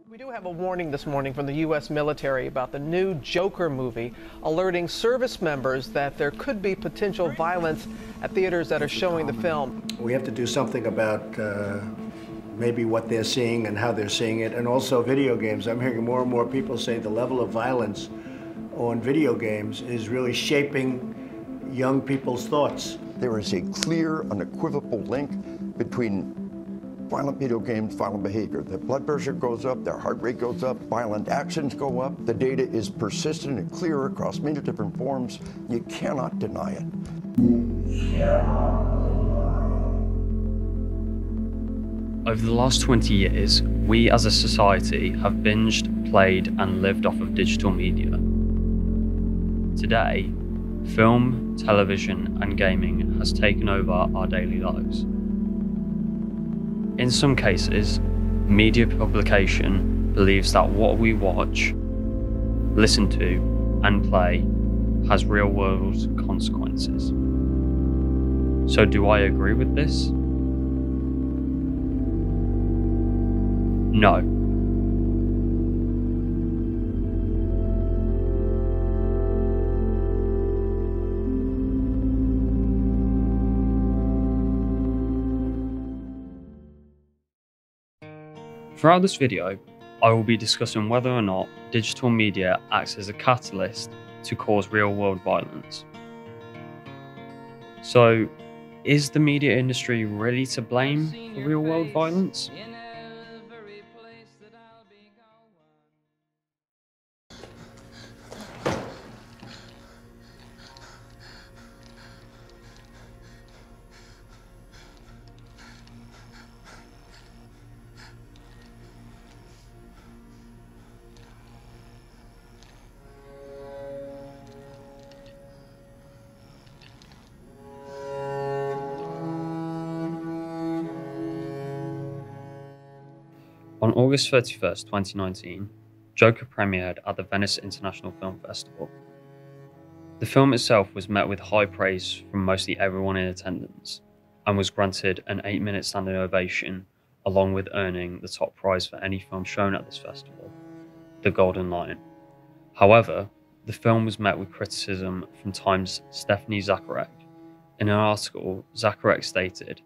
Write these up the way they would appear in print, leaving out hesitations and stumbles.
We do have a warning this morning from the U.S. military about the new Joker movie, alerting service members that there could be potential violence at theaters that are showing the film. We have to do something about maybe what they're seeing and how they're seeing it, and also video games. I'm hearing more and more people say the level of violence on video games is really shaping young people's thoughts. There is a clear, unequivocal link between violent video games, violent behavior. Their blood pressure goes up, their heart rate goes up, violent actions go up. The data is persistent and clear across many different forms. You cannot deny it. Over the last 20 years, we as a society have binged, played, and lived off of digital media. Today, film, television, and gaming has taken over our daily lives. In some cases, media publication believes that what we watch, listen to, and play has real-world consequences. So do I agree with this? No. Throughout this video, I will be discussing whether or not digital media acts as a catalyst to cause real-world violence. So, is the media industry really to blame for real-world violence? On August 31st, 2019, Joker premiered at the Venice International Film Festival. The film itself was met with high praise from mostly everyone in attendance, and was granted an 8-minute standing ovation, along with earning the top prize for any film shown at this festival, the Golden Lion. However, the film was met with criticism from Time's Stephanie Zacharek. In an article, Zacharek stated,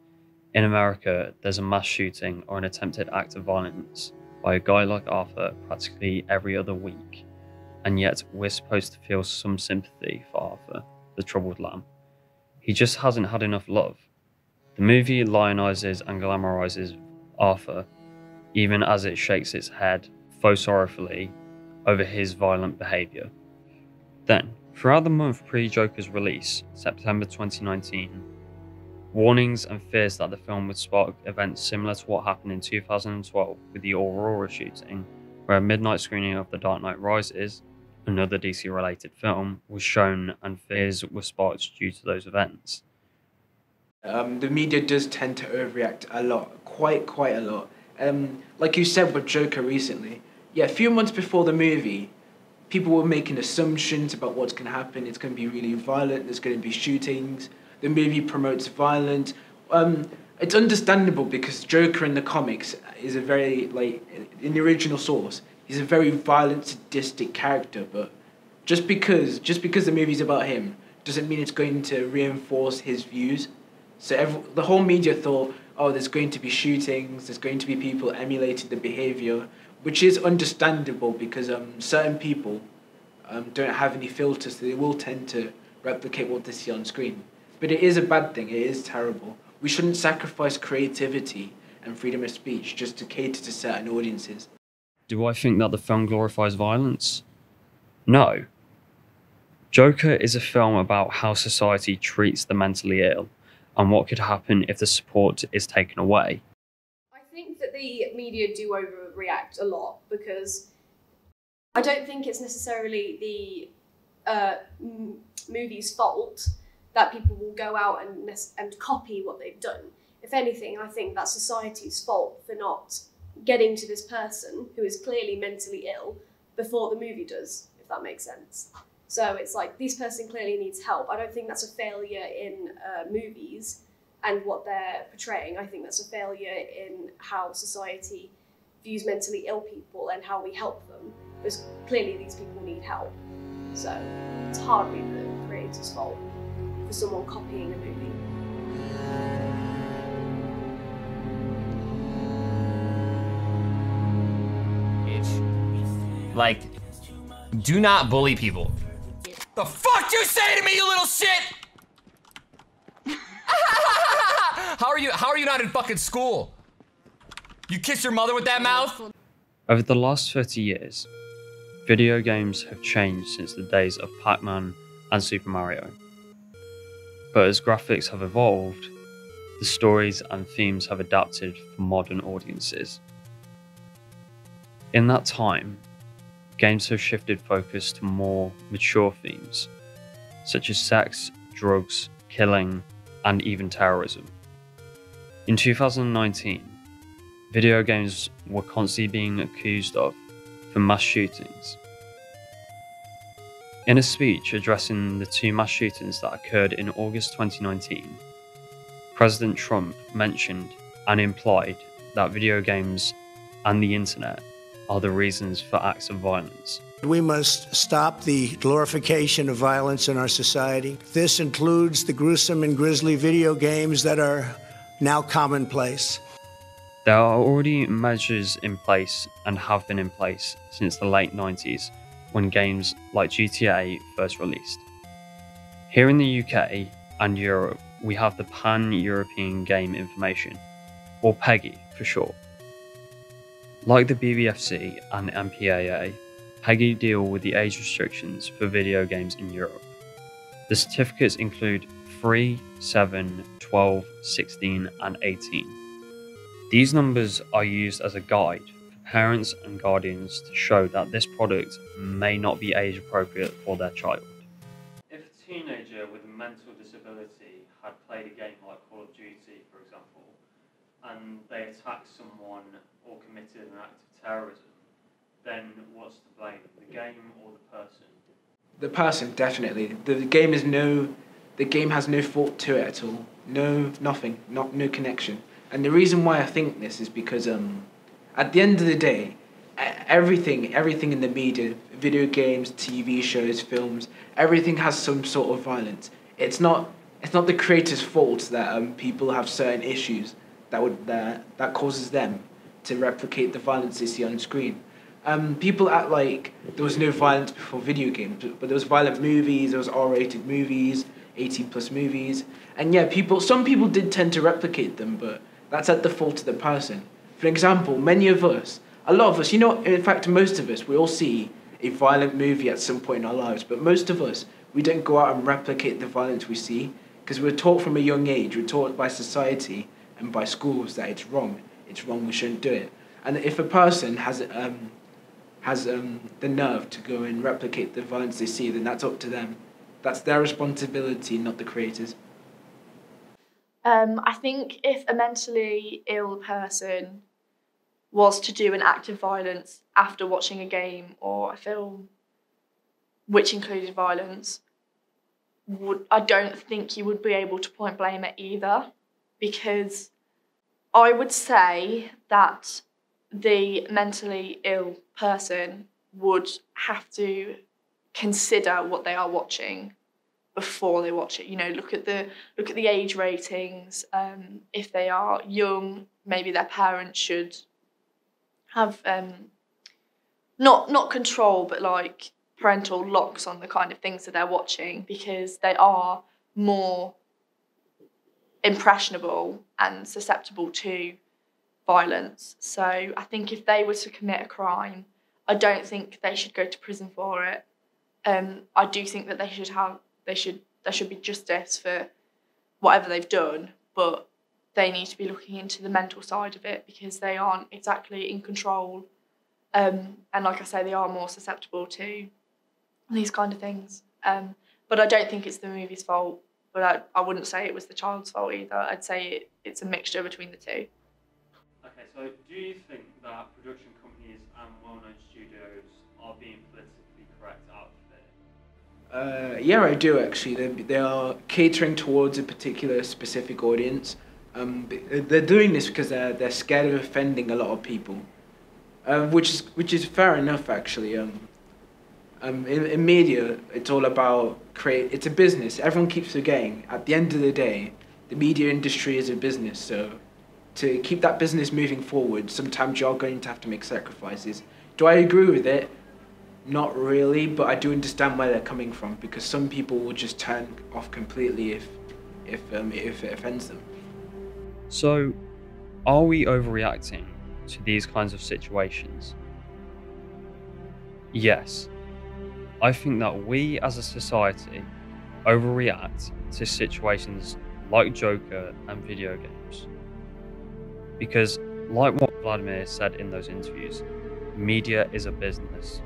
"In America, there's a mass shooting or an attempted act of violence by a guy like Arthur practically every other week, and yet we're supposed to feel some sympathy for Arthur, the troubled lamb. He just hasn't had enough love." The movie lionizes and glamorizes Arthur, even as it shakes its head faux sorrowfully over his violent behavior. Then, throughout the month pre-Joker's release, September 2019, warnings and fears that the film would spark events similar to what happened in 2012 with the Aurora shooting, where a midnight screening of The Dark Knight Rises, another DC-related film, was shown and fears were sparked due to those events. The media does tend to overreact a lot, quite a lot. Like you said with Joker recently, yeah, a few months before the movie, people were making assumptions about what's going to happen. It's going to be really violent, there's going to be shootings. The movie promotes violence. It's understandable because Joker in the comics is a very, in the original source, he's a very violent, sadistic character. But just because the movie's about him doesn't mean it's going to reinforce his views. So the whole media thought, oh, there's going to be shootings, there's going to be people emulating the behavior, which is understandable because certain people don't have any filters, so they will tend to replicate what they see on screen. But it is a bad thing, it is terrible. We shouldn't sacrifice creativity and freedom of speech just to cater to certain audiences. Do I think that the film glorifies violence? No. Joker is a film about how society treats the mentally ill and what could happen if the support is taken away. I think that the media do overreact a lot because I don't think it's necessarily the movie's fault that people will go out and copy what they've done. If anything, I think that's society's fault for not getting to this person who is clearly mentally ill before the movie does, if that makes sense. So it's like, this person clearly needs help. I don't think that's a failure in movies and what they're portraying. I think that's a failure in how society views mentally ill people and how we help them, because clearly these people need help. So it's hardly the creator's fault for someone copying a movie. Like, do not bully people. The fuck you say to me, you little shit? How are you not in fucking school? You kiss your mother with that mouth? Over the last 30 years, video games have changed since the days of Pac-Man and Super Mario. But as graphics have evolved, the stories and themes have adapted for modern audiences. In that time, games have shifted focus to more mature themes, such as sex, drugs, killing, and even terrorism. In 2019, video games were constantly being accused of for mass shootings. In a speech addressing the 2 mass shootings that occurred in August 2019, President Trump mentioned and implied that video games and the internet are the reasons for acts of violence. We must stop the glorification of violence in our society. This includes the gruesome and grisly video games that are now commonplace. There are already measures in place and have been in place since the late 90s when games like GTA first released. Here in the UK and Europe, we have the Pan-European Game Information, or PEGI for short. Like the BBFC and MPAA, PEGI deal with the age restrictions for video games in Europe. The certificates include 3, 7, 12, 16 and 18. These numbers are used as a guide for parents and guardians to show that this product may not be age appropriate for their child. If a teenager with a mental disability had played a game like Call of Duty, for example, and they attacked someone or committed an act of terrorism, then what's to blame, the game or the person? The person, definitely. The game has no fault to it at all. Nothing, no connection. And the reason why I think this is because at the end of the day, everything in the media, video games, TV shows, films, everything has some sort of violence. It's not the creator's fault that people have certain issues that causes them to replicate the violence they see on screen. People act like there was no violence before video games, but there was violent movies, there was R-rated movies, 18+ movies, and yeah, some people did tend to replicate them, but that's at the fault of the person. For example, a lot of us, in fact most of us, we all see a violent movie at some point in our lives, but most of us, we don't go out and replicate the violence we see, because we're taught from a young age, we're taught by society and by schools that it's wrong, we shouldn't do it. And if a person has the nerve to go and replicate the violence they see, then that's up to them. That's their responsibility, not the creators. I think if a mentally ill person was to do an act of violence after watching a game or a film which included violence, I don't think you would be able to point blame at either, because I would say that the mentally ill person would have to consider what they are watching before they watch it. Look at the age ratings. If they are young, maybe their parents should have not control, but like parental locks on the kind of things that they're watching, because they are more impressionable and susceptible to violence. So I think if they were to commit a crime, I don't think they should go to prison for it. I do think that there should be justice for whatever they've done, but they need to be looking into the mental side of it, because they aren't exactly in control. And like I say, they are more susceptible to these kind of things. But I don't think it's the movie's fault, but I wouldn't say it was the child's fault either. I'd say it's a mixture between the two. Okay, so do you think that production companies and well-known studios are being politically correct out of it? Yeah, I do actually. They are catering towards a particular specific audience. They're doing this because they're scared of offending a lot of people. which is fair enough actually. In media, it's all about it's a business. Everyone keeps forgetting. At the end of the day, the media industry is a business. So to keep that business moving forward, sometimes you're going to have to make sacrifices. Do I agree with it? Not really, but I do understand where they're coming from, because some people will just turn off completely if it offends them. So, are we overreacting to these kinds of situations? Yes. I think that we as a society overreact to situations like Joker and video games. Because, like what Vladimir said in those interviews, media is a business.